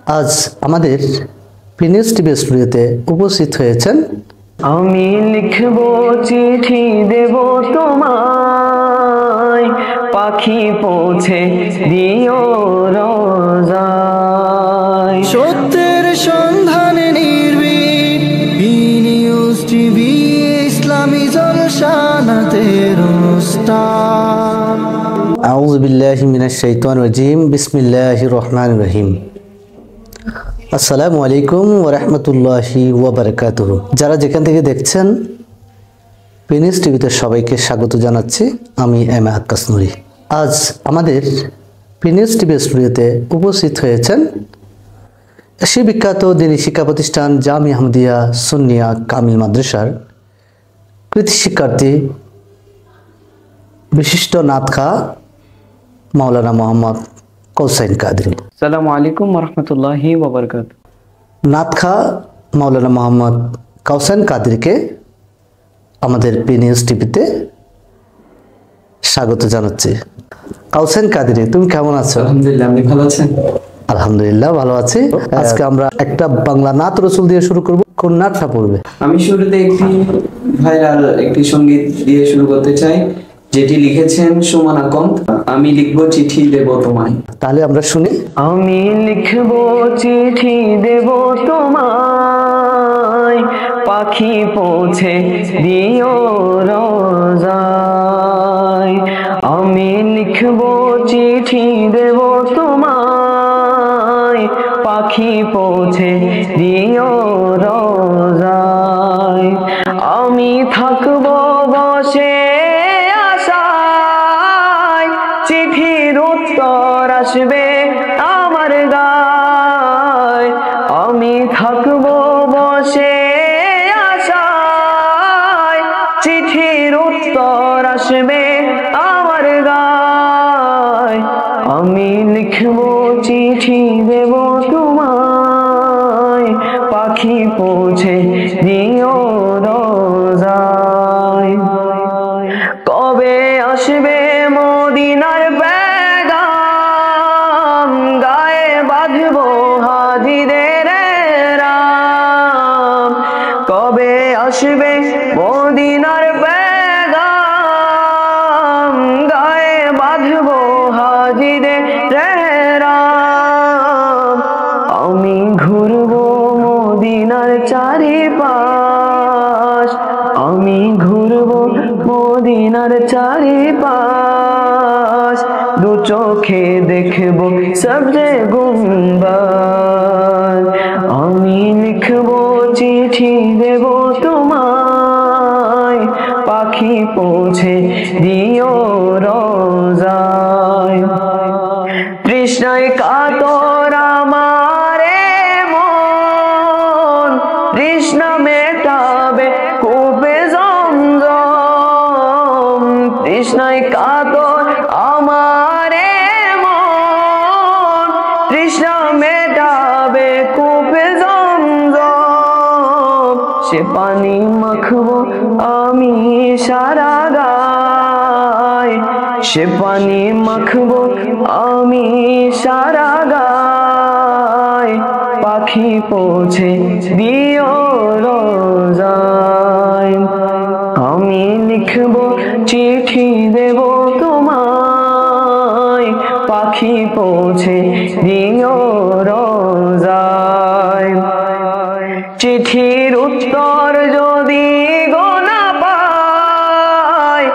আজ আমাদের পিনিস টিভি স্টুডিওতে উপস্থিত হয়েছেন আমি লিখব চিঠি দেব তোমায়, পাখি পৌঁছে দিও রোজায়। সত্যের সন্ধানে নির্ভীক নিউজ টিভি, ইসলামী জলসানাতের অনুষ্ঠান। আউযু বিল্লাহি মিনাশ শাইতানির রাজিম, বিসমিল্লাহির রহমানির রহিম। আসসালামু আলাইকুম ওয়া রাহমাতুল্লাহি ওয়া বারাকাতুহু। যারা যেখান থেকে দেখছেন পিনিস টিভিতে সবাইকে স্বাগত জানাচ্ছি। আমি এম এ আক্কাস নুরি। আজ আমাদের পিনিস টিভি স্টুডিওতে উপস্থিত হয়েছেন সেই বিখ্যাত দ্বীনি শিক্ষা প্রতিষ্ঠান জামিয়া আহমদিয়া সুন্নিয়া কামিল মাদ্রাসার কৃতি শিক্ষার্থী বিশিষ্ট নাতখা মাওলানা মোহাম্মদ কৌসাইন কাদরি। আসসালামু আলাইকুম ওয়া রাহমাতুল্লাহি ওয়া বারাকাতুহু। নাতখা মাওলানা মোহাম্মদ কৌসাইন কাদরিকে আমাদের পিনিস টিভিতে স্বাগত জানাচ্ছি। কৌসাইন কাদরি, তুমি কেমন আছো? আলহামদুলিল্লাহ, আপনি ভালো আছেন? আলহামদুলিল্লাহ ভালো আছি। আজকে আমরা একটা বাংলা নাত রসুল দিয়ে শুরু করব। কোন নাতটা পড়বে? আমি শুরুতে একটি ভাইরাল একটি সঙ্গীত দিয়ে শুরু করতে চাই, যেটি লিখেছেন সুমন আকম। আমি লিখব চিঠি দেব তোমায়। তাহলে আমরা শুনি। আমি লিখব চিঠি দেব তোমায়, পাখি পৌঁছে দিও রোজায়। আমি লিখব চিঠি দেব তোমায়, পাখি পৌঁছে দিও রোজায়। আমি থাকব বসে আশায়, চিঠির উত্তর আসবে আমার গায়। আমি থাকব বসে আশায়, চিঠির উত্তর আসবে আমার গায়। আমি লিখব চিঠি দেব তোমায়, পাখি পৌঁছে দিও রোজায়। কবে আসবে মদিনার পেগাম, গায়ে বাঁধব হাজিদের রাম। কবে আসবে মদিনার পেগাম, গায়ে বাঁধব হাজিদের রাম। আমি ঘুরব মদিনার চারিপাশ, আমি ঘুরব মদিনার চারিপাশ। দু চোখে দেখব সবজে গুম্বাদ। আমি লিখব চিঠি দেব তোমায়, পাখি পৌঁছে দিও রোজায়। তৃষ্ণায় কাতর আমারে মন, তৃষ্ণা মেটাবে কূপে জমজম। তৃষ্ণায় কাতর আমারে মন, তৃষ্ণা মেটাবে কূপে জমজম। সে পানি মাখবো আমি সারা গায়, সে পানি মাখবো আমি সারা গায়। পাখি পৌঁছে দিও রোজায়। আমি লিখব চিঠি দেব তোমায়, পাখি পৌঁছে দিও রোজায়। চিঠির উত্তর যদি গোনা পায়,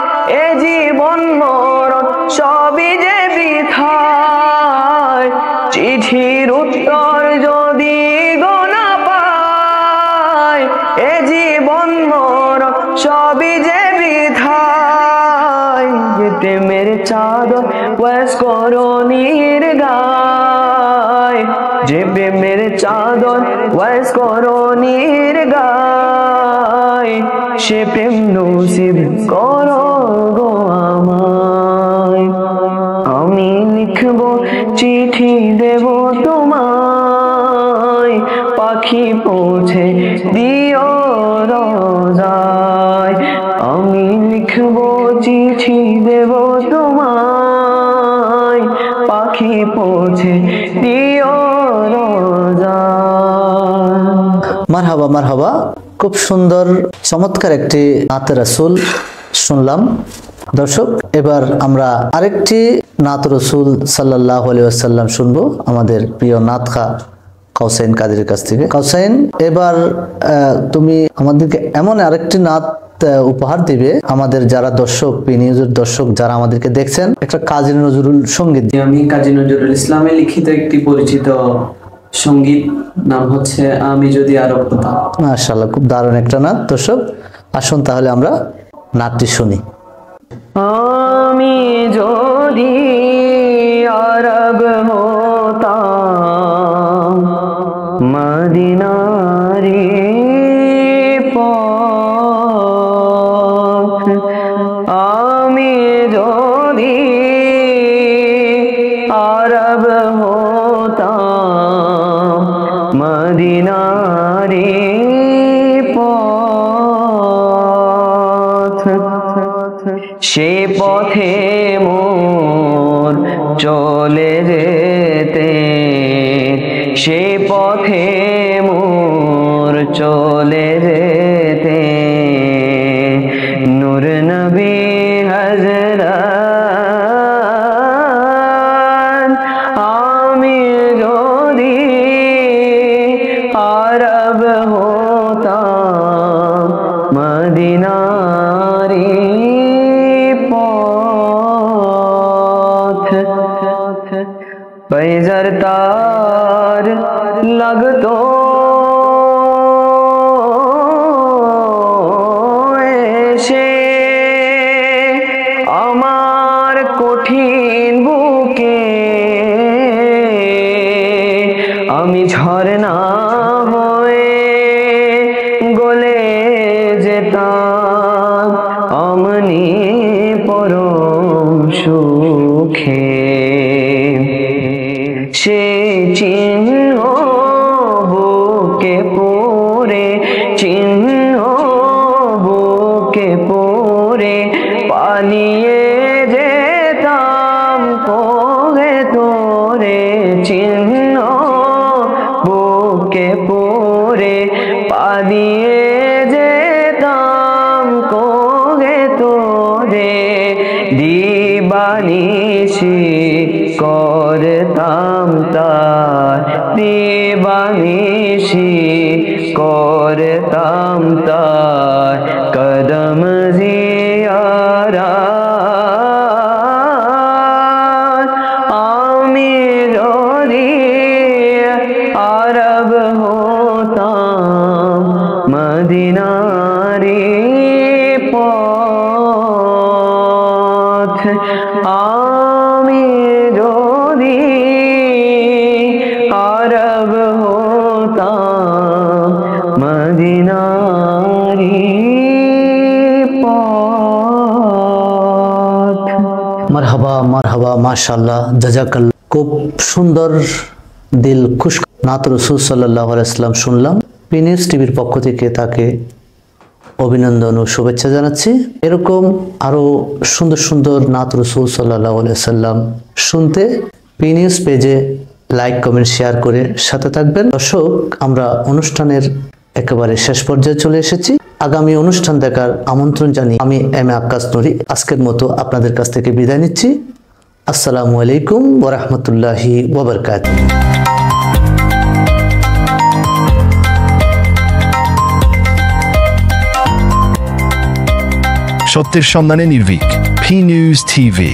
এ জীবন মরণ সবই যে বৃথায়। চিঠির উত্তর যদি গোনা পায়, এ জীবন মরণ সবই যে বৃথায়। যে প্রেমের চাদর ওয়াস করণীর গায়, যে প্রেমের চাদর ওয়াস করণীর গায়। সে প্রেম নসিব করো গো আমায়। আমি লিখব চিঠি দেব তোমায়, পাখি পৌঁছে দিও রোজায়। আমি লিখব চিঠি দেব তোমায়, পাখি পৌঁছে দিও রোজায়। মারহাবা মারহাবা, খুব সুন্দর চমৎকার একটি নাতে রাসূল শুনলাম। দর্শক, এবার আমরা আরেকটি নাত রাসূল সাল্লাল্লাহু আলাইহি ওয়াসাল্লাম শুনবো আমাদের প্রিয় নাতখা কাউসাইন কাদেরের কাছ থেকে। কাউসাইন, এবার তুমি আমাদেরকে এমন আরেকটি নাত উপহার দিবে আমাদের যারা দর্শক, পি নিউজের দর্শক যারা আমাদেরকে দেখছেন, একটা কাজী নজরুল সঙ্গীত। আমি কাজী নজরুল ইসলামের লিখিত একটি পরিচিত সঙ্গীত, নাম হচ্ছে আমি যদি আরব হতাম। মাশাআল্লাহ, খুব দারুণ একটা নাত। দর্শক আসুন তাহলে আমরা নাতটি শুনি। আমি যদি আরব হতাম মদিনারে পথ, আমি যদি আরব হতাম মদিনারে পথ, সে পথে মোর চলে যেতে, সে পথে মোর চলে যেতে নূর নবী হযরত, আমি যদি আরব হতাম মদিনারে पैजर तार लगतो এসে আমার কঠিন বুকে, আমি ঝরনা হয়ে গলে যেতাম অমনি পরম সুখে। সে চিহ্ন বুকে পড়ে, চিহ্ন বুকে পড়ে পালিয়ে যেতাম কোহে তোরে, চিহ্ন বুকে পড়ে পালিয়ে যেতাম কোহে তোরে, দিবানিশি করতাম তার, দিবানিশি করতাম তার কদম জিয়ারত, আমি যদি আরব হতাম মদিনারে পথ, আমি যদি আরব হতাম মদিনারে পথ। মারহাবা মারহাবা, মাশাআল্লাহ, জাযাকাল্লাহ। খুব সুন্দর দিল খুশ নাত রাসূল সাল্লাল্লাহু আলাইহি ওয়াসাল্লাম শুনলাম। পিনিস টিভির পক্ষ থেকে তাকে অভিনন্দন ও শুভেচ্ছা জানাচ্ছি। এরকম আরো সুন্দর সুন্দর নাত রাসূল সাল্লাল্লাহু আলাইহি ওয়াসাল্লাম শুনতে পিনিস পেজে লাইক কমেন্ট শেয়ার করে সাথে থাকবেন। দর্শক, আমরা অনুষ্ঠানের একেবারে শেষ পর্যায়ে চলে এসেছি। আগামী অনুষ্ঠান দেখার আমন্ত্রণ জানিয়ে আমি এম এ আক্কাস নুরি আজকের মতো আপনাদের কাছ থেকে বিদায় নিচ্ছি। আসসালামু আলাইকুম ওয়া রাহমাতুল্লাহি ওয়া বারাকাতুহু। সত্যের সন্ধানে নির্ভীক, পি নিউজ টিভি।